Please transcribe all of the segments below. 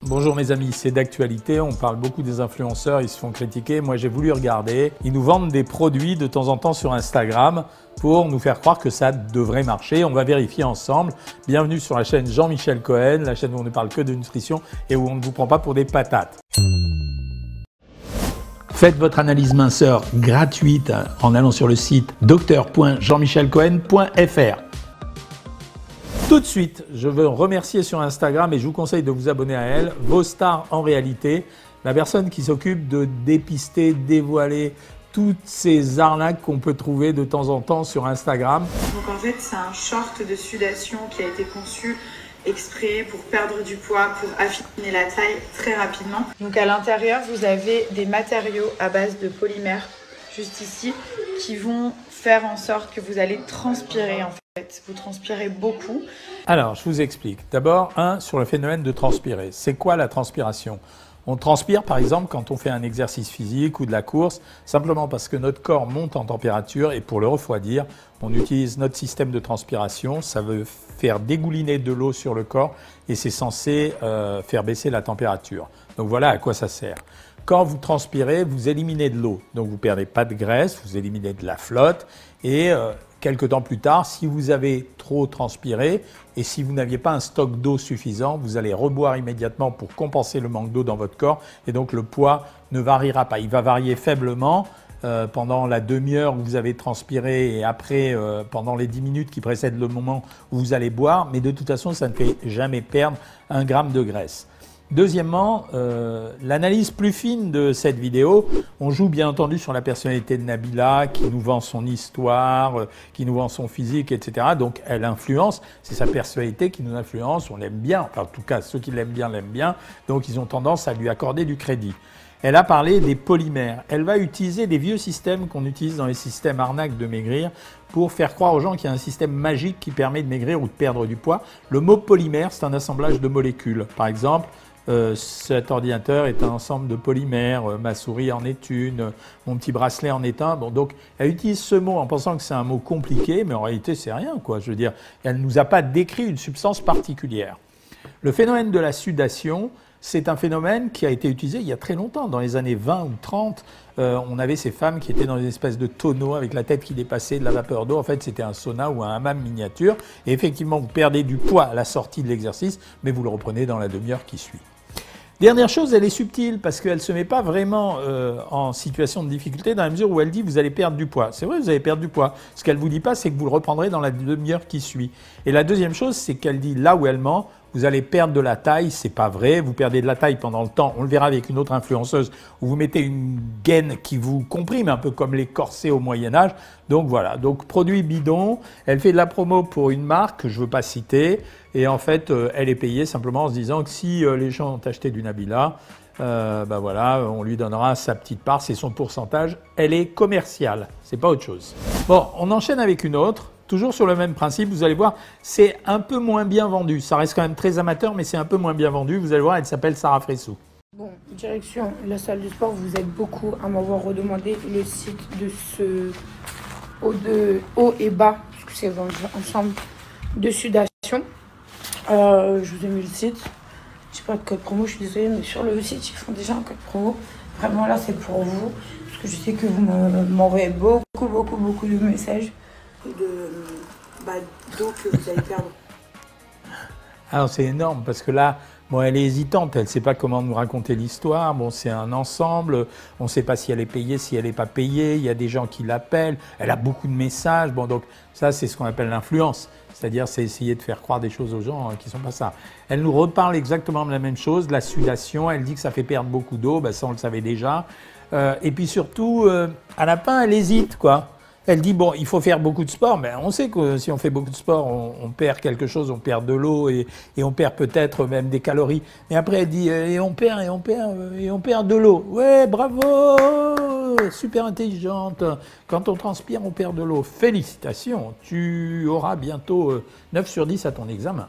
Bonjour mes amis, c'est d'actualité, on parle beaucoup des influenceurs, ils se font critiquer, moi j'ai voulu regarder. Ils nous vendent des produits de temps en temps sur Instagram pour nous faire croire que ça devrait marcher. On va vérifier ensemble. Bienvenue sur la chaîne Jean-Michel Cohen, la chaîne où on ne parle que de nutrition et où on ne vous prend pas pour des patates. Faites votre analyse minceur gratuite en allant sur le site docteur.jeanmichelcohen.fr. Tout de suite, je veux remercier sur Instagram et je vous conseille de vous abonner à elle, vos stars en réalité, la personne qui s'occupe de dépister, dévoiler toutes ces arnaques qu'on peut trouver de temps en temps sur Instagram. Donc en fait, c'est un short de sudation qui a été conçu exprès pour perdre du poids, pour affiner la taille très rapidement. Donc à l'intérieur, vous avez des matériaux à base de polymère, juste ici, qui vont faire en sorte que vous allez transpirer en fait. Vous transpirez beaucoup. Alors, je vous explique. D'abord, sur le phénomène de transpirer. C'est quoi la transpiration ? On transpire, par exemple, quand on fait un exercice physique ou de la course, simplement parce que notre corps monte en température et pour le refroidir, on utilise notre système de transpiration. Ça veut faire dégouliner de l'eau sur le corps et c'est censé faire baisser la température. Donc voilà à quoi ça sert. Quand vous transpirez, vous éliminez de l'eau. Donc vous ne perdez pas de graisse, vous éliminez de la flotte et quelque temps plus tard, si vous avez trop transpiré et si vous n'aviez pas un stock d'eau suffisant, vous allez reboire immédiatement pour compenser le manque d'eau dans votre corps et donc le poids ne variera pas. Il va varier faiblement pendant la demi-heure où vous avez transpiré et après pendant les 10 minutes qui précèdent le moment où vous allez boire, mais de toute façon, ça ne fait jamais perdre 1 gramme de graisse. Deuxièmement, l'analyse plus fine de cette vidéo, on joue bien entendu sur la personnalité de Nabila qui nous vend son histoire, qui nous vend son physique, etc. Donc elle influence, c'est sa personnalité qui nous influence, on l'aime bien, enfin en tout cas ceux qui l'aiment bien, donc ils ont tendance à lui accorder du crédit. Elle a parlé des polymères, elle va utiliser des vieux systèmes qu'on utilise dans les systèmes arnaques de maigrir pour faire croire aux gens qu'il y a un système magique qui permet de maigrir ou de perdre du poids. Le mot polymère, c'est un assemblage de molécules, par exemple. Cet ordinateur est un ensemble de polymères, ma souris en est une, mon petit bracelet en est un. Bon, donc, elle utilise ce mot en pensant que c'est un mot compliqué, mais en réalité, c'est rien, quoi. Je veux dire, elle ne nous a pas décrit une substance particulière. Le phénomène de la sudation, c'est un phénomène qui a été utilisé il y a très longtemps, dans les années 20 ou 30. On avait ces femmes qui étaient dans une espèce de tonneau avec la tête qui dépassait de la vapeur d'eau. En fait, c'était un sauna ou un hammam miniature. Et effectivement, vous perdez du poids à la sortie de l'exercice, mais vous le reprenez dans la demi-heure qui suit. Dernière chose, elle est subtile parce qu'elle ne se met pas vraiment en situation de difficulté dans la mesure où elle dit vous allez perdre du poids. C'est vrai, vous allez perdre du poids. Ce qu'elle ne vous dit pas, c'est que vous le reprendrez dans la demi-heure qui suit. Et la deuxième chose, c'est qu'elle dit là où elle ment, vous allez perdre de la taille, c'est pas vrai. Vous perdez de la taille pendant le temps. On le verra avec une autre influenceuse où vous mettez une gaine qui vous comprime, un peu comme les corsets au Moyen-Âge. Donc voilà. Donc produit bidon. Elle fait de la promo pour une marque que je veux pas citer. Et en fait, elle est payée simplement en se disant que si les gens ont acheté du Nabila, ben voilà, on lui donnera sa petite part, c'est son pourcentage. Elle est commerciale, c'est pas autre chose. Bon, on enchaîne avec une autre. Toujours sur le même principe, vous allez voir, c'est un peu moins bien vendu. Ça reste quand même très amateur, mais c'est un peu moins bien vendu. Vous allez voir, elle s'appelle Sarah Fressou. Bon, direction la salle de sport, vous êtes beaucoup à m'avoir redemandé le site de ce haut et bas, parce que c'est un ensemble de sudation. Je vous ai mis le site. Je sais pas de code promo, je suis désolée, mais sur le site, ils font déjà un code promo. Vraiment, là, c'est pour vous, parce que je sais que vous m'envoyez beaucoup de messages d'eau que vous allez perdre. Alors c'est énorme parce que là, bon, elle est hésitante, elle ne sait pas comment nous raconter l'histoire. Bon, c'est un ensemble, on ne sait pas si elle est payée, si elle n'est pas payée. Il y a des gens qui l'appellent, elle a beaucoup de messages. Bon, donc ça, c'est ce qu'on appelle l'influence. C'est-à-dire, c'est essayer de faire croire des choses aux gens qui ne sont pas ça. Elle nous reparle exactement de la même chose, de la sudation. Elle dit que ça fait perdre beaucoup d'eau, ben, ça on le savait déjà. Et puis surtout, à la fin, elle hésite, quoi. Elle dit, bon, il faut faire beaucoup de sport, mais on sait que si on fait beaucoup de sport, on perd quelque chose, on perd de l'eau et on perd peut-être même des calories. Mais après, elle dit, et on perd de l'eau. Ouais, bravo, super intelligente. Quand on transpire, on perd de l'eau. Félicitations, tu auras bientôt 9 sur 10 à ton examen.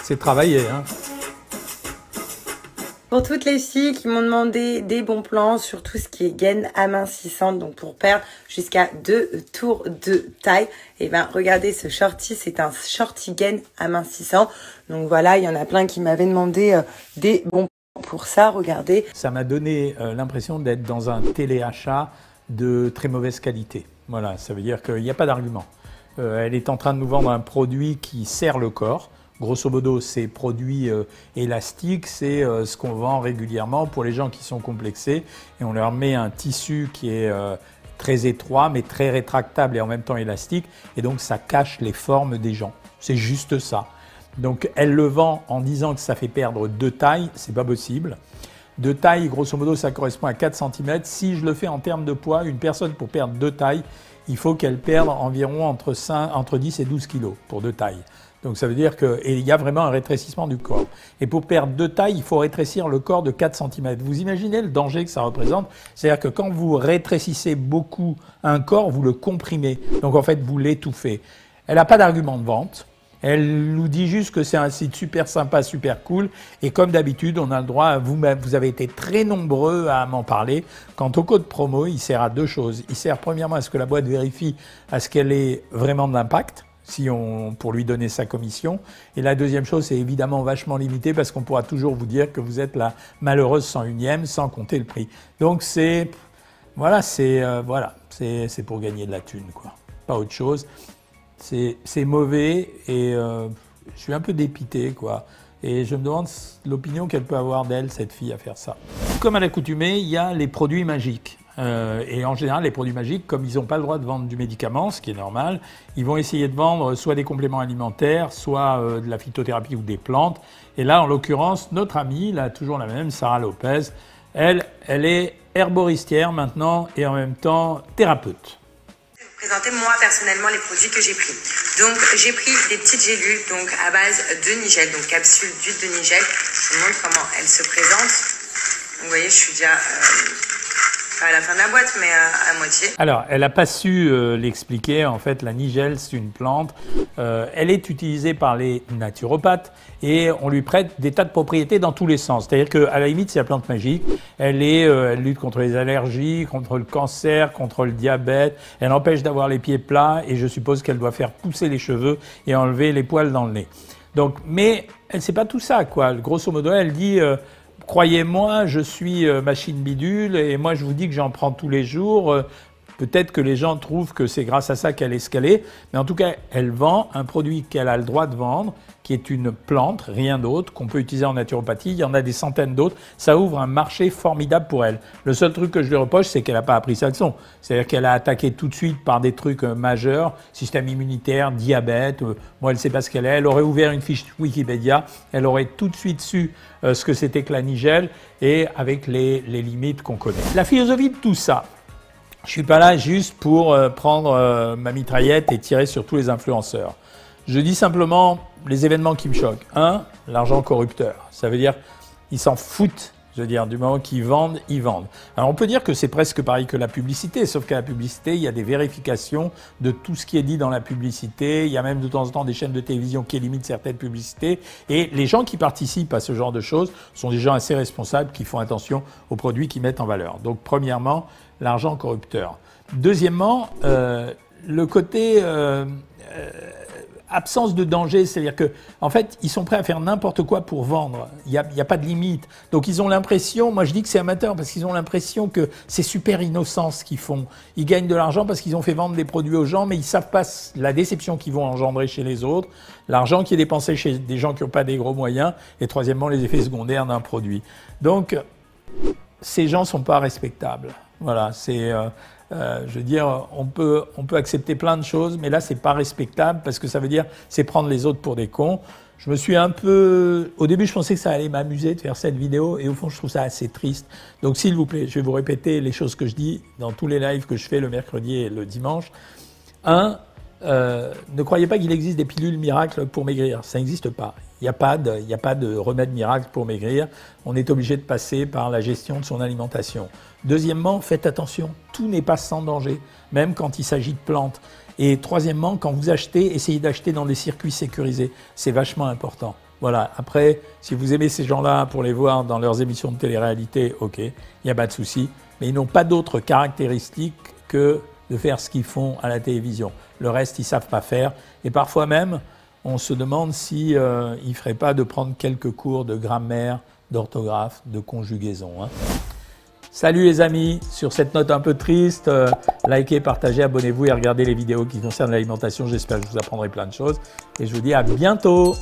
C'est travaillé, hein. Pour toutes les filles qui m'ont demandé des bons plans sur tout ce qui est gaine amincissante, donc pour perdre jusqu'à 2 tours de taille. Et ben regardez ce shorty, c'est un shorty gain amincissant. Donc voilà, il y en a plein qui m'avaient demandé des bons pour ça, regardez. Ça m'a donné l'impression d'être dans un téléachat de très mauvaise qualité. Voilà, ça veut dire qu'il n'y a pas d'argument. Elle est en train de nous vendre un produit qui serre le corps. Grosso modo, ces produits élastiques, c'est ce qu'on vend régulièrement pour les gens qui sont complexés. Et on leur met un tissu qui est très étroit, mais très rétractable et en même temps élastique. Et donc, ça cache les formes des gens. C'est juste ça. Donc, elle le vend en disant que ça fait perdre 2 tailles. C'est pas possible. 2 tailles, grosso modo, ça correspond à 4 cm. Si je le fais en termes de poids, une personne pour perdre 2 tailles, il faut qu'elle perde environ entre 10 et 12 kg pour 2 tailles. Donc ça veut dire qu'il y a vraiment un rétrécissement du corps. Et pour perdre 2 tailles, il faut rétrécir le corps de 4 cm. Vous imaginez le danger que ça représente? C'est-à-dire que quand vous rétrécissez beaucoup un corps, vous le comprimez. Donc en fait, vous l'étouffez. Elle n'a pas d'argument de vente. Elle nous dit juste que c'est un site super sympa, super cool. Et comme d'habitude, on a le droit, vous avez été très nombreux à m'en parler. Quant au code promo, il sert à 2 choses. Il sert premièrement à ce que la boîte vérifie à ce qu'elle ait vraiment de l'impact, pour lui donner sa commission. Et la deuxième chose, c'est évidemment vachement limité parce qu'on pourra toujours vous dire que vous êtes la malheureuse 101e sans compter le prix. Donc c'est pour gagner de la thune, quoi. Pas autre chose. C'est mauvais et je suis un peu dépité, quoi. Et je me demande l'opinion qu'elle peut avoir d'elle, cette fille, à faire ça. Comme à l'accoutumée, il y a les produits magiques. Et en général, les produits magiques, comme ils n'ont pas le droit de vendre du médicament, ce qui est normal, ils vont essayer de vendre soit des compléments alimentaires, soit de la phytothérapie ou des plantes. Et là, en l'occurrence, notre amie, là, toujours la même, Sarah Lopez, elle est herboristière maintenant et en même temps thérapeute. Présenter moi personnellement les produits que j'ai pris. Donc j'ai pris des petites gélules donc à base de nigel, donc capsule d'huile de nigel. Je vous montre comment elle se présente. Donc, vous voyez, je suis déjà pas à la fin de la boîte, mais à moitié. Alors, elle n'a pas su l'expliquer. En fait, la nigel, c'est une plante. Elle est utilisée par les naturopathes et on lui prête des tas de propriétés dans tous les sens. C'est-à-dire qu'à la limite, c'est la plante magique. Elle lutte contre les allergies, contre le cancer, contre le diabète. Elle empêche d'avoir les pieds plats et je suppose qu'elle doit faire pousser les cheveux et enlever les poils dans le nez. Donc, mais elle ne sait pas tout ça, quoi. Grosso modo, elle dit... croyez-moi, je suis machine bidule et moi je vous dis que j'en prends tous les jours. Peut-être que les gens trouvent que c'est grâce à ça qu'elle est ce qu'elle est, mais en tout cas, elle vend un produit qu'elle a le droit de vendre, qui est une plante, rien d'autre, qu'on peut utiliser en naturopathie. Il y en a des centaines d'autres. Ça ouvre un marché formidable pour elle. Le seul truc que je lui reproche, c'est qu'elle n'a pas appris sa leçon. C'est-à-dire qu'elle a attaqué tout de suite par des trucs majeurs, système immunitaire, diabète. Moi, elle ne sait pas ce qu'elle est. Elle aurait ouvert une fiche Wikipédia. Elle aurait tout de suite su ce que c'était que la nigel et avec les limites qu'on connaît. La philosophie de tout ça, je suis pas là juste pour prendre ma mitraillette et tirer sur tous les influenceurs. Je dis simplement les événements qui me choquent. 1, l'argent corrupteur. Ça veut dire ils s'en foutent. Je veux dire, du moment qu'ils vendent, ils vendent. Alors on peut dire que c'est presque pareil que la publicité, sauf qu'à la publicité, il y a des vérifications de tout ce qui est dit dans la publicité. Il y a même de temps en temps des chaînes de télévision qui limitent certaines publicités. Et les gens qui participent à ce genre de choses sont des gens assez responsables qui font attention aux produits qu'ils mettent en valeur. Donc premièrement, l'argent corrupteur. Deuxièmement, le côté absence de danger, c'est-à-dire que en fait, ils sont prêts à faire n'importe quoi pour vendre. Il y a pas de limite. Donc ils ont l'impression, moi je dis que c'est amateur parce qu'ils ont l'impression que c'est super innocent ce qu'ils font. Ils gagnent de l'argent parce qu'ils ont fait vendre des produits aux gens, mais ils savent pas la déception qu'ils vont engendrer chez les autres, l'argent qui est dépensé chez des gens qui n'ont pas des gros moyens, et troisièmement les effets secondaires d'un produit. Donc ces gens sont pas respectables. Voilà, c'est je veux dire, on peut accepter plein de choses, mais là, c'est pas respectable parce que ça veut dire c'est prendre les autres pour des cons. Je me suis un peu... Au début, je pensais que ça allait m'amuser de faire cette vidéo et au fond, je trouve ça assez triste. Donc, s'il vous plaît, je vais vous répéter les choses que je dis dans tous les lives que je fais le mercredi et le dimanche. 1, ne croyez pas qu'il existe des pilules miracles pour maigrir. Ça n'existe pas. Il n'y a pas de remède miracle pour maigrir. On est obligé de passer par la gestion de son alimentation. Deuxièmement, faites attention. Tout n'est pas sans danger, même quand il s'agit de plantes. Et troisièmement, quand vous achetez, essayez d'acheter dans des circuits sécurisés. C'est vachement important. Voilà. Après, si vous aimez ces gens-là pour les voir dans leurs émissions de télé-réalité, ok, il n'y a pas de souci. Mais ils n'ont pas d'autres caractéristiques que de faire ce qu'ils font à la télévision. Le reste, ils ne savent pas faire. Et parfois même, on se demande si ils ne feraient pas de prendre quelques cours de grammaire, d'orthographe, de conjugaison. Hein. Salut les amis, sur cette note un peu triste, likez, partagez, abonnez-vous et regardez les vidéos qui concernent l'alimentation. J'espère que je vous apprendrai plein de choses. Et je vous dis à bientôt.